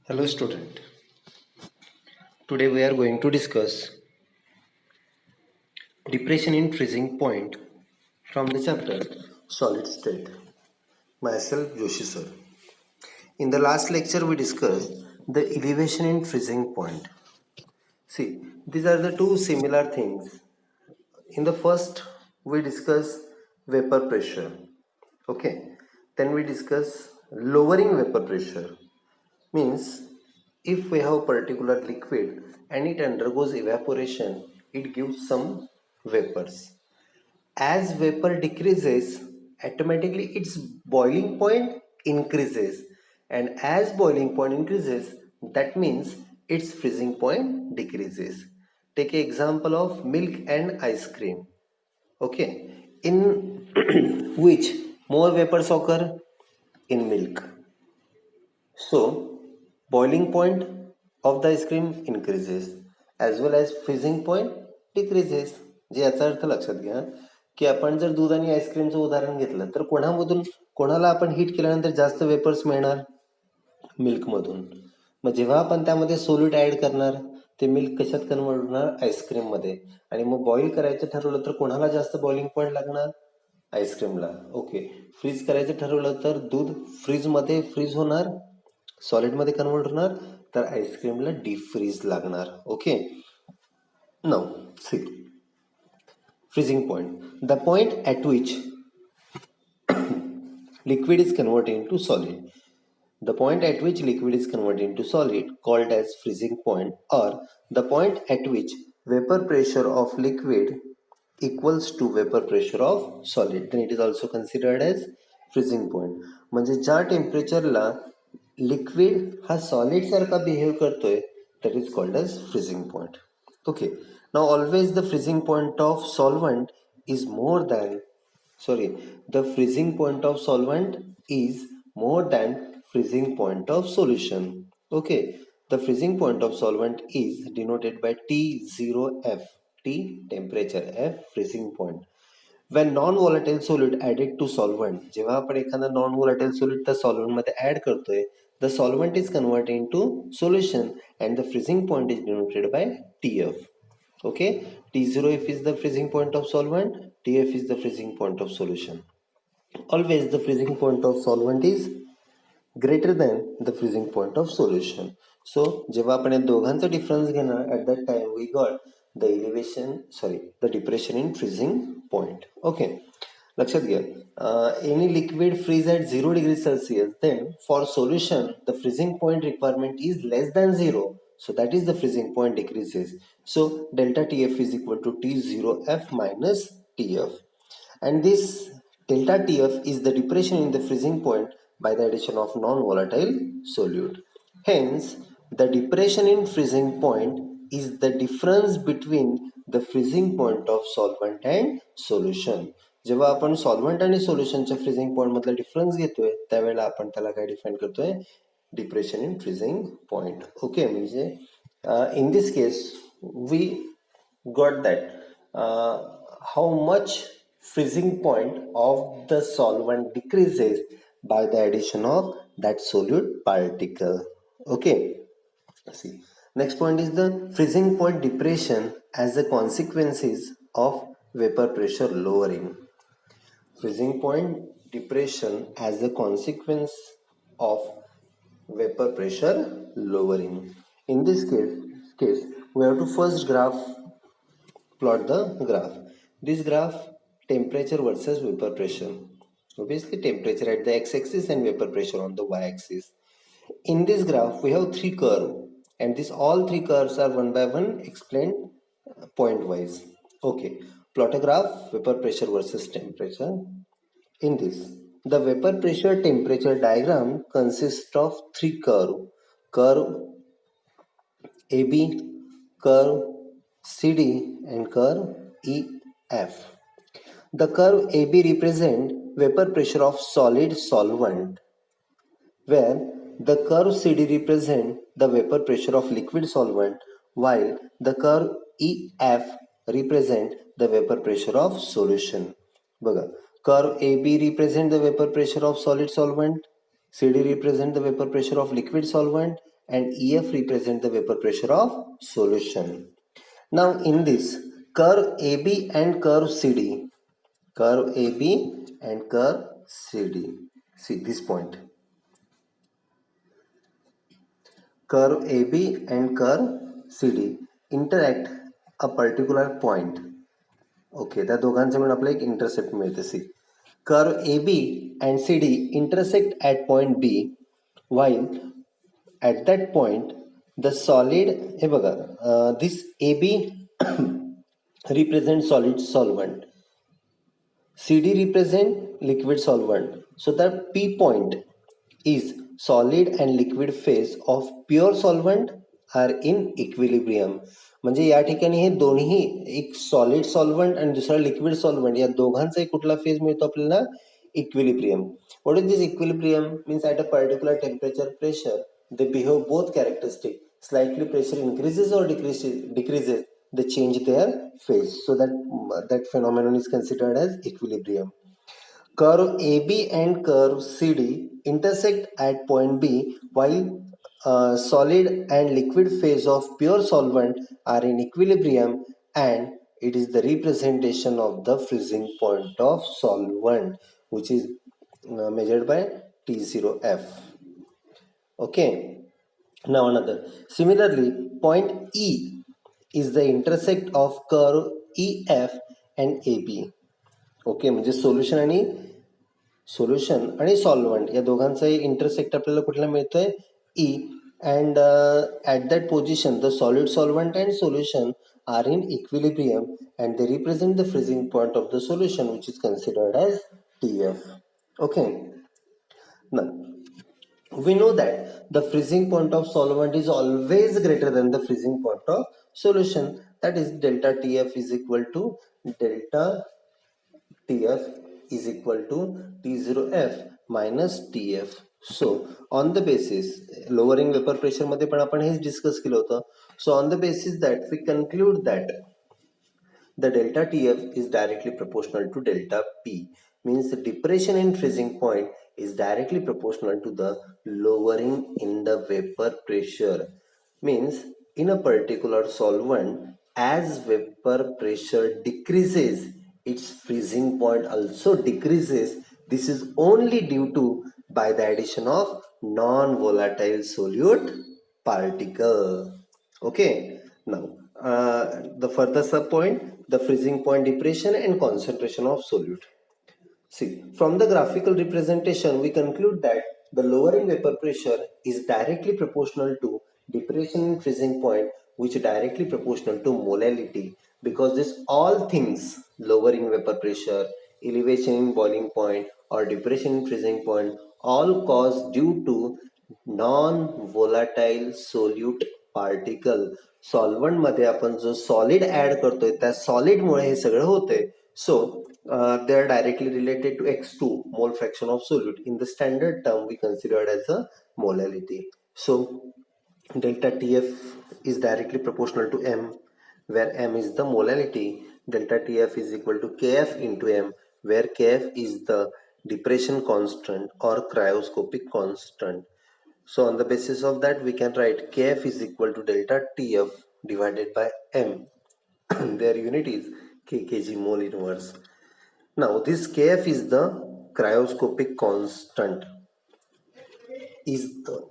Hello student. Today we are going to discuss depression in freezing point from the chapter solid state. Myself Joshi sir. In the last lecture we discussed the elevation in freezing point. See, these are the two similar things. In the first we discuss vapor pressure. Okay. Then we discuss lowering vapor pressure. Means if we have particular liquid and it undergoes evaporation, it gives some vapors. As vapor decreases, automatically its boiling point increases, and as boiling point increases, that means its freezing point decreases. Take an example of milk and ice cream. Okay, in which more vapors occur in milk. So, boiling point of the ice cream increases as well as freezing point decreases. जे याचा अर्थ लक्षात घ्या की आपण जर दूध आणि आईस्क्रीमचं उदाहरण घेतलं तर कोणाला आपण हीट केल्यानंतर जास्त वेपर्स मिळणार? मिल्कमधून. मग जेव्हा आपण त्यामध्ये सोल्यूट ऍड करणार ते मिल्क कशात कन्वर्ट होणार? आईस्क्रीम मध्ये. आणि मग बॉईल करायचं ठरवलं तर कोणाला जास्त बॉइलिंग पॉईंट लागणार? आईस्क्रीमला. ओके. फ्रीज करायचं ठरवलं तर दूध फ्रीजमध्ये फ्रीज होणार, सॉलिडमध्ये कन्वर्ट होणार, तर आईस्क्रीमला डीप फ्रीज लागणार. Okay. Now see freezing point, the point at which liquid is converted into solid. The point at which liquid is converted into solid called as freezing point, or the point at which vapor pressure of liquid equals to vapor pressure of solid, then it is also considered as freezing point. म्हणजे ज्या टेम्परेचरला liquid हा solid सारखा behave करतोय that is called as freezing point. Okay, now always the freezing point of solvent is more than the freezing point of solvent is more than freezing point of solution. Okay, the freezing point of solvent is denoted by T0F. T temperature, F freezing point. When non-volatile solid added to solvent, जेव्हा आपण एखादा non-volatile solid त्या solvent मध्ये add करतोय, the solvent is converted into solution and the freezing point is denoted by TF. Okay, T0F is the freezing point of solvent, TF is the freezing point of solution. Always the freezing point of solvent is greater than the freezing point of solution. So जेव्हा आपण या दोघांचा difference घेणार at that time we got the depression in freezing point. Okay, लक्षात घ्या. Any liquid freeze at 0 degrees Celsius, then for solution the freezing point requirement is less than 0, so that is the freezing point decreases. So delta TF is equal to T0F minus TF, and this delta TF is the depression in the freezing point by the addition of non-volatile solute. Hence, the depression in freezing point is the difference between the freezing point of solvent and solution. जेव्हा आपण solvent आणि सोल्युशनच्या freezing point मधला difference घेतोय त्यावेळेला आपण त्याला काय define करतोय? Depression in freezing point. Okay, म्हणजे in this case we got that how much freezing point of the solvent decreases by the addition of that solute particle. Okay, see, next point is the freezing point depression as the consequences of vapor pressure lowering. Freezing point depression as a consequence of vapor pressure lowering. In this case we have to first plot the graph. This graph temperature versus vapor pressure. Obviously temperature at the x-axis and vapor pressure on the y-axis. In this graph we have three curves, and all three curves are one by one explained point wise. Okay, plot a graph vapor pressure versus temperature. In this, the vapor pressure temperature diagram consists of three curve AB, curve CD, and curve EF. The curve AB represents vapor pressure of solid solvent, where the curve CD represents the vapor pressure of liquid solvent, while the curve EF represents the vapor pressure of solution. बघा, curve AB represents the vapor pressure of solid solvent, CD represents the vapor pressure of liquid solvent, and EF represent the vapor pressure of solution. Now in this curve AB and curve CD, curve AB and curve CD, see this point, curve AB and curve CD interact a particular point. Okay, त्या दोघांचे मिळून आपल्याला एक intercept मिळते. See curve A B and C D intersect at point B while at that point the solid, हे बघा, this AB represent solid solvent, CD represent liquid solvent. So the P point is solid and liquid phase of pure solvent are in equilibrium. म्हणजे या ठिकाणी हे दोन्ही, एक solid solvent आणि दुसरा liquid solvent, या दोघांचा एक कुठला फेज मिळतो आपल्याला? Equilibrium. What is this equilibrium? Means at a particular temperature pressure they behave both characteristic. Slightly pressure increases or decreases, they change their phase. So that phenomenon is considered as equilibrium. Curve AB and curve CD intersect at point B while solid and liquid phase of pure solvent are in equilibrium, and it is the representation of the freezing point of solvent, which is measured by T0F. Okay, now another. Similarly, point E is the intersect of curve EF and AB. Okay, म्हणजे solution आणि solvent या दोघांचाही intersect आपल्याला कुठला मिळतोय? E. And at that position the solid solvent and solution are in equilibrium and they represent the freezing point of the solution which is considered as TF. Okay, now we know that the freezing point of solvent is always greater than the freezing point of solution. That is delta TF is equal to delta TF is equal to T0F minus TF. So on the basis, lowering vapor pressure मध्ये पण आपण हेच discuss केलं होतं. So on the basis that we conclude that the delta TF is directly proportional to delta P, means the depression in freezing point is directly proportional to the lowering in the vapor pressure. Means in a particular solvent, as vapor pressure decreases, its freezing point also decreases. This is only due to by the addition of non-volatile solute particle. Okay, now the further sub point, the freezing point depression and concentration of solute. See, from the graphical representation, we conclude that the lowering vapor pressure is directly proportional to depression in freezing point, which is directly proportional to molality, because this all things, lowering vapor pressure, elevation in boiling point or depression in freezing point, all caused due to non-volatile solute particle. Solvent मध्ये आपण जो solid add करतोय त्या solid मुळे हे सगळं होतंय. सो they are directly related to x2 mole fraction of solute. In the standard term we considered as a molality. So delta TF is directly proportional to m, where m is the molality. Delta TF is equal to kf into m, where kf is the depression constant or cryoscopic constant. So on the basis of that we can write kf is equal to delta TF divided by m. Their unit is kg mole inverse. Now this kf is the cryoscopic constant, is the